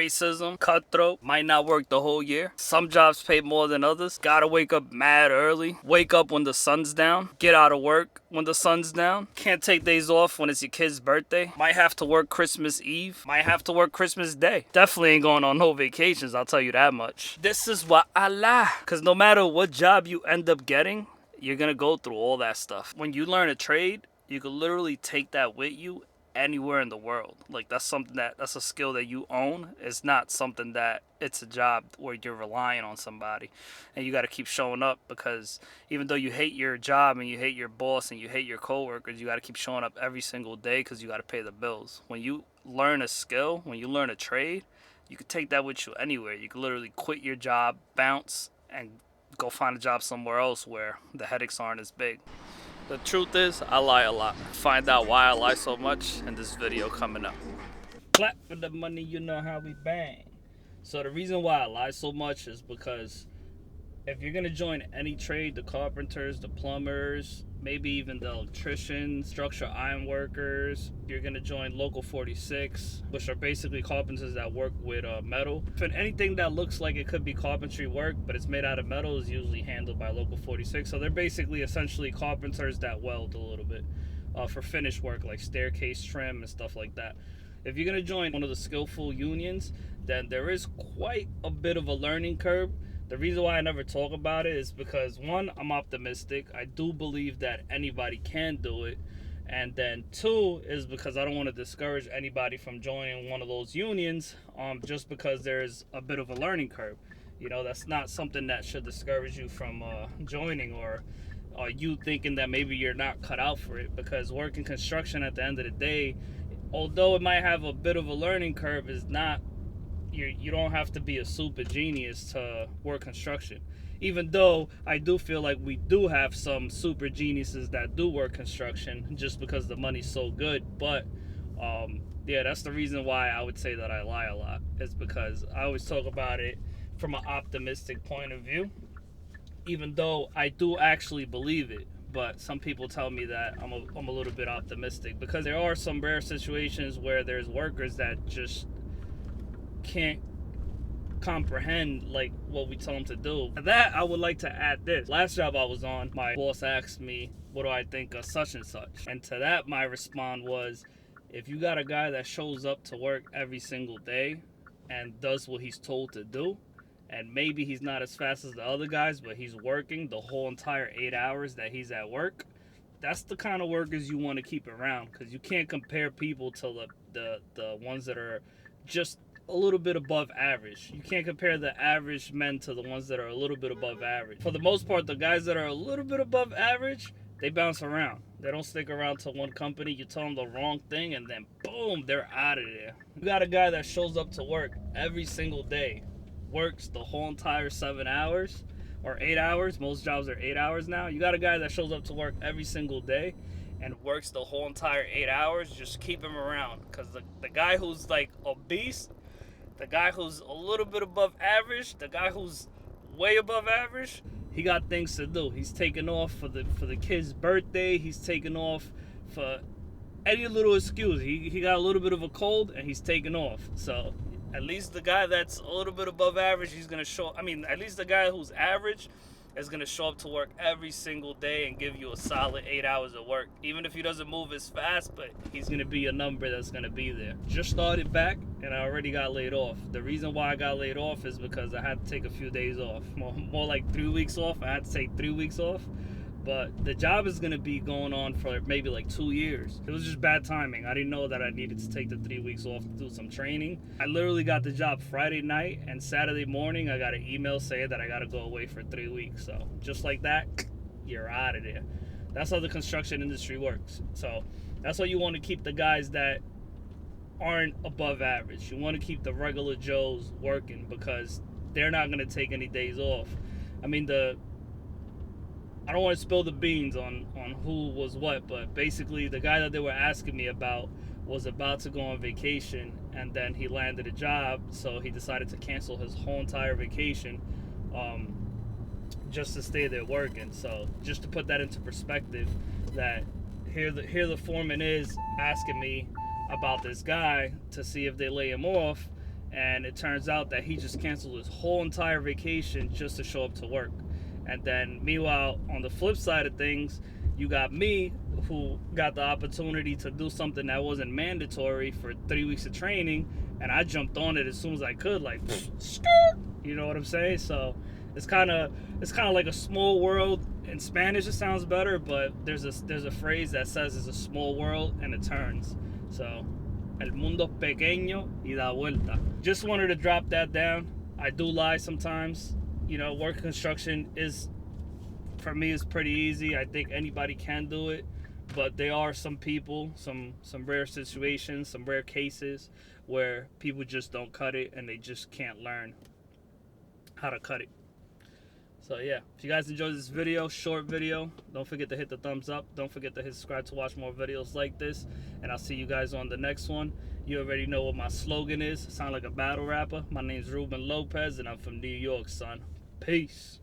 racism, cutthroat, might not work the whole year. Some jobs pay more than others. Gotta wake up mad early. Wake up when the sun's down. Get out of work when the sun's down. Can't take days off when it's your kid's birthday. Might have to work Christmas Eve. Might have to work Christmas Day. Definitely ain't going on no vacations, I'll tell you that much. This is why I lie. Because no matter what job you end up getting, you're gonna go through all that stuff. When you learn a trade, you can literally take that with you anywhere in the world. Like, that's a skill that you own. It's not something that it's a job where you're relying on somebody and you got to keep showing up, because even though you hate your job and you hate your boss and you hate your coworkers, you got to keep showing up every single day because you got to pay the bills. When you learn a skill, when you learn a trade, you can take that with you anywhere. You can literally quit your job, bounce, and go find a job somewhere else where the headaches aren't as big. The truth is, I lie a lot. Find out why I lie so much in this video coming up. Clap for the money, you know how we bang. So the reason why I lie so much is because if you're going to join any trade, the carpenters, the plumbers, maybe even the electricians, structural iron workers, you're going to join Local 46, which are basically carpenters that work with metal. If anything that looks like it could be carpentry work, but it's made out of metal, is usually handled by Local 46. So they're basically essentially carpenters that weld a little bit for finished work, like staircase trim and stuff like that. If you're going to join one of the skillful unions, then there is quite a bit of a learning curve. The reason why I never talk about it is because, one, I'm optimistic. I do believe that anybody can do it. And then two is because I don't want to discourage anybody from joining one of those unions just because there's a bit of a learning curve. You know, that's not something that should discourage you from joining, or you thinking that maybe you're not cut out for it, because working construction at the end of the day, although it might have a bit of a learning curve, is not, you don't have to be a super genius to work construction. Even though I do feel like we do have some super geniuses that do work construction just because the money's so good. But yeah, that's the reason why I would say that I lie a lot, is because I always talk about it from an optimistic point of view, even though I do actually believe it. But some people tell me that I'm a little bit optimistic, because there are some rare situations where there's workers that just can't comprehend like what we tell them to do. That I would like to add this. Last job I was on, my boss asked me, what do I think of such and such? And to that, my response was, if you got a guy that shows up to work every single day and does what he's told to do, and maybe he's not as fast as the other guys, but he's working the whole entire 8 hours that he's at work, that's the kind of workers you want to keep around, because you can't compare people to the ones that are just a little bit above average. You can't compare the average men to the ones that are a little bit above average. For the most part, the guys that are a little bit above average, they bounce around. They don't stick around to one company. You tell them the wrong thing and then boom, they're out of there. You got a guy that shows up to work every single day, works the whole entire 7 hours or 8 hours. Most jobs are 8 hours now. You got a guy that shows up to work every single day and works the whole entire 8 hours. Just keep him around, because the guy who's like obese, the guy who's a little bit above average, the guy who's way above average, he got things to do. He's taking off for the kid's birthday. He's taking off for any little excuse. He got a little bit of a cold and he's taking off. So at least the guy that's a little bit above average, he's gonna show. At least the guy who's average is gonna show up to work every single day and give you a solid 8 hours of work. Even if he doesn't move as fast, but he's gonna be a number that's gonna be there. Just started back and I already got laid off. The reason why I got laid off is because I had to take a few days off. More like 3 weeks off. I had to take 3 weeks off. But the job is gonna be going on for maybe like 2 years. It was just bad timing. I didn't know that I needed to take the 3 weeks off to do some training. I literally got the job Friday night, and Saturday morning I got an email saying that I gotta go away for 3 weeks. So just like that, you're out of there. That's how the construction industry works. So that's why you want to keep the guys that aren't above average. You want to keep the regular Joes working, because they're not gonna take any days off. I don't want to spill the beans on who was what, but basically the guy that they were asking me about was about to go on vacation, and then he landed a job, so he decided to cancel his whole entire vacation just to stay there working. So just to put that into perspective, that here the foreman is asking me about this guy to see if they lay him off, And it turns out that he just canceled his whole entire vacation just to show up to work. And then meanwhile, on the flip side of things, you got me, who got the opportunity to do something that wasn't mandatory for 3 weeks of training, and I jumped on it as soon as I could, like, you know what I'm saying? So it's kind of like a small world. In Spanish it sounds better, but there's a phrase that says it's a small world and it turns. So el mundo pequeño y da vuelta. Just wanted to drop that down. I do lie sometimes. You know, work construction is, for me, is pretty easy. I think anybody can do it, but there are some people, some rare situations, some rare cases where people just don't cut it and they just can't learn how to cut it. So yeah, if you guys enjoyed this video, short video, don't forget to hit the thumbs up. Don't forget to hit subscribe to watch more videos like this, and I'll see you guys on the next one. You already know what my slogan is. I sound like a battle rapper. My name's Ruben Lopez, and I'm from New York, son. Peace.